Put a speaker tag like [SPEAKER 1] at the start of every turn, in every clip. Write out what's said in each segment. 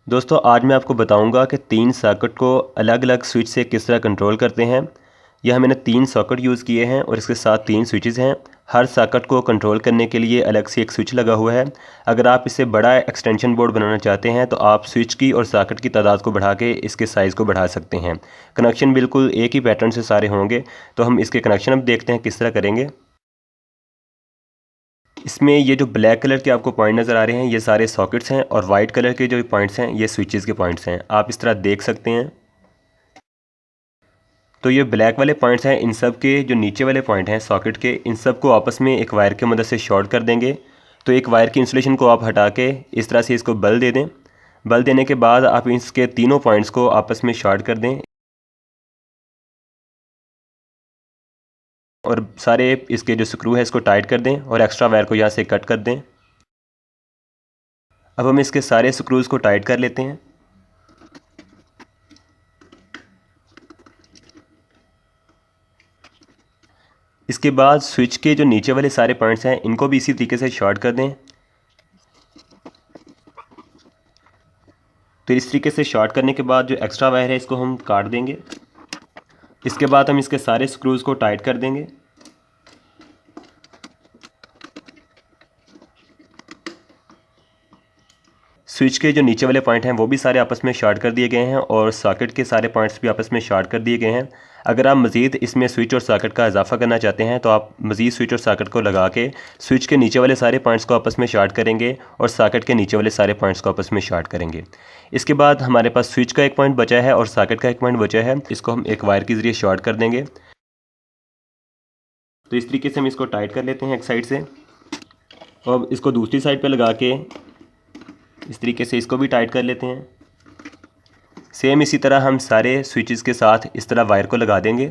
[SPEAKER 1] दोस्तों आज मैं आपको बताऊंगा कि 3 सॉकेट को अलग अलग स्विच से किस तरह कंट्रोल करते हैं। यह मैंने 3 सॉकेट यूज़ किए हैं और इसके साथ 3 स्विचेस हैं। हर सॉकेट को कंट्रोल करने के लिए अलग से एक स्विच लगा हुआ है। अगर आप इससे बड़ा एक्सटेंशन बोर्ड बनाना चाहते हैं तो आप स्विच की और सॉकेट की तादाद को बढ़ा के इसके साइज़ को बढ़ा सकते हैं। कनेक्शन बिल्कुल एक ही पैटर्न से सारे होंगे। तो हम इसके कनेक्शन अब देखते हैं किस तरह करेंगे। इसमें ये जो ब्लैक कलर के आपको पॉइंट नज़र आ रहे हैं ये सारे सॉकेट्स हैं और वाइट कलर के जो पॉइंट्स हैं ये स्विचेस के पॉइंट्स हैं। आप इस तरह देख सकते हैं। तो ये ब्लैक वाले पॉइंट्स हैं, इन सब के जो नीचे वाले पॉइंट हैं सॉकेट के, इन सब को आपस में एक वायर की मदद से शॉर्ट कर देंगे। तो एक वायर की इंसुलेशन को आप हटा के इस तरह से इसको बल दे दें। बल देने के बाद आप इसके तीनों पॉइंट्स को आपस में शॉर्ट कर दें और सारे इसके जो स्क्रू है इसको टाइट कर दें और एक्स्ट्रा वायर को यहाँ से कट कर दें। अब हम इसके सारे स्क्रूज़ को टाइट कर लेते हैं। इसके बाद स्विच के जो नीचे वाले सारे पॉइंट्स हैं इनको भी इसी तरीके से शॉर्ट कर दें। तो इस तरीके से शॉर्ट करने के बाद जो एक्स्ट्रा वायर है इसको हम काट देंगे। इसके बाद हम इसके सारे स्क्रूज़ को टाइट कर देंगे। स्विच के जो नीचे वाले पॉइंट हैं वो भी सारे आपस में शॉर्ट कर दिए गए हैं और सॉकेट के सारे पॉइंट्स भी आपस में शॉर्ट कर दिए गए हैं। अगर आप मज़ीद इसमें स्विच और सॉकेट का इजाफा करना चाहते हैं तो आप मज़ीद स्विच और सॉकेट को लगा के स्विच के नीचे वाले सारे पॉइंट्स को आपस में शॉर्ट करेंगे और सॉकेट के नीचे वाले सारे पॉइंट्स को आपस में शॉर्ट करेंगे। इसके बाद हमारे पास स्विच का एक पॉइंट बचा है और सॉकेट का एक पॉइंट बचा है। इसको हम एक वायर के ज़रिए शॉर्ट कर देंगे। तो इस तरीके से हम इसको टाइट कर लेते हैं एक साइड से और इसको दूसरी साइड पर लगा के इस तरीके से इसको भी टाइट कर लेते हैं। सेम इसी तरह हम सारे स्विचेस के साथ इस तरह वायर को लगा देंगे।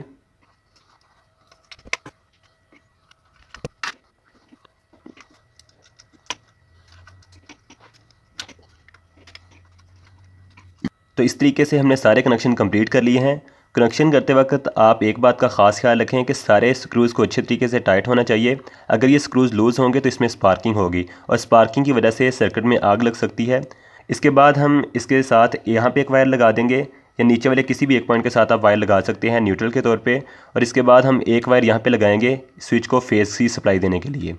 [SPEAKER 1] तो इस तरीके से हमने सारे कनेक्शन कंप्लीट कर लिए हैं। कनेक्शन करते वक्त आप एक बात का ख़ास ख्याल रखें कि सारे स्क्रूज़ को अच्छे तरीके से टाइट होना चाहिए। अगर ये स्क्रूज़ लूज़ होंगे तो इसमें स्पार्किंग होगी और स्पार्किंग की वजह से सर्किट में आग लग सकती है। इसके बाद हम इसके साथ यहाँ पे एक वायर लगा देंगे या नीचे वाले किसी भी एक पॉइंट के साथ आप वायर लगा सकते हैं न्यूट्रल के तौर पे। और इसके बाद हम एक वायर यहाँ पे लगाएंगे स्विच को फेज़ की सप्लाई देने के लिए।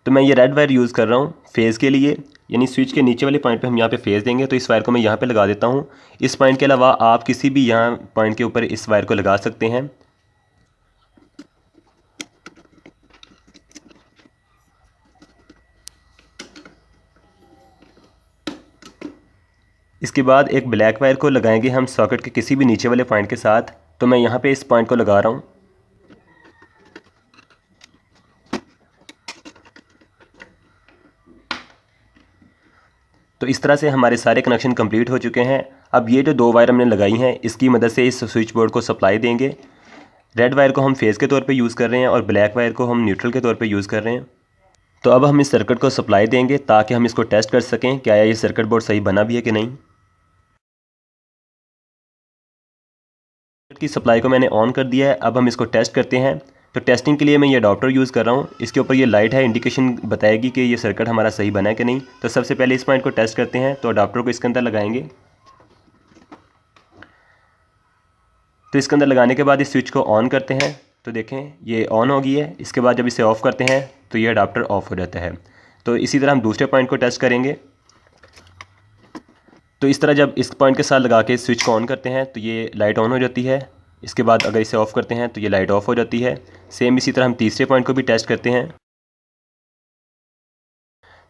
[SPEAKER 1] तो मैं ये रेड वायर यूज़ कर रहा हूँ फेज़ के लिए, यानी स्विच के नीचे वाले पॉइंट पे हम यहाँ पे फेज़ देंगे। तो इस वायर को मैं यहाँ पे लगा देता हूँ। इस पॉइंट के अलावा आप किसी भी यहाँ पॉइंट के ऊपर इस वायर को लगा सकते हैं। इसके बाद एक ब्लैक वायर को लगाएंगे हम सॉकेट के किसी भी नीचे वाले पॉइंट के साथ। तो मैं यहाँ पे इस पॉइंट को लगा रहा हूँ। तो इस तरह से हमारे सारे कनेक्शन कंप्लीट हो चुके हैं। अब ये जो 2 वायर हमने लगाई हैं इसकी मदद से इस स्विच बोर्ड को सप्लाई देंगे। रेड वायर को हम फेज़ के तौर पे यूज़ कर रहे हैं और ब्लैक वायर को हम न्यूट्रल के तौर पे यूज़ कर रहे हैं। तो अब हम इस सर्किट को सप्लाई देंगे ताकि हम इसको टेस्ट कर सकें क्या ये सर्किट बोर्ड सही बना भी है कि नहीं। की सप्लाई को मैंने ऑन कर दिया है। अब हम इसको टेस्ट करते हैं। तो टेस्टिंग के लिए मैं ये अडाप्टर यूज़ कर रहा हूँ। इसके ऊपर ये लाइट है, इंडिकेशन बताएगी कि ये सर्किट हमारा सही बना है कि नहीं। तो सबसे पहले इस पॉइंट को टेस्ट करते हैं। तो अडाप्टर को इसके अंदर लगाएंगे। तो इसके अंदर लगाने के बाद इस स्विच को ऑन करते हैं। तो देखें ये ऑन हो गई है। इसके बाद जब इसे ऑफ़ करते हैं तो ये अडाप्टर ऑफ़ हो जाता है। तो इसी तरह हम दूसरे पॉइंट को टेस्ट करेंगे। तो इस तरह जब इस पॉइंट के साथ लगा के स्विच को ऑन करते हैं तो ये लाइट ऑन हो जाती है। इसके बाद अगर इसे ऑफ़ करते हैं तो ये लाइट ऑफ़ हो जाती है। सेम इसी तरह हम तीसरे पॉइंट को भी टेस्ट करते हैं।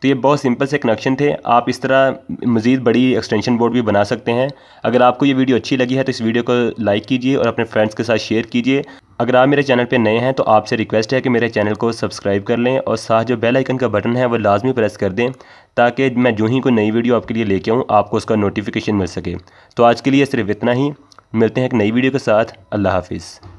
[SPEAKER 1] तो ये बहुत सिंपल से कनेक्शन थे। आप इस तरह मज़ीद बड़ी एक्सटेंशन बोर्ड भी बना सकते हैं। अगर आपको ये वीडियो अच्छी लगी है तो इस वीडियो को लाइक कीजिए और अपने फ्रेंड्स के साथ शेयर कीजिए। अगर आप मेरे चैनल पे नए हैं तो आपसे रिक्वेस्ट है कि मेरे चैनल को सब्सक्राइब कर लें और साथ जो बेल आइकन का बटन है वो लाजमी प्रेस कर दें ताकि मैं जो ही कोई नई वीडियो आपके लिए लेके आऊँ आपको उसका नोटिफिकेशन मिल सके। तो आज के लिए सिर्फ इतना ही। मिलते हैं एक नई वीडियो के साथ। अल्लाह हाफिज़।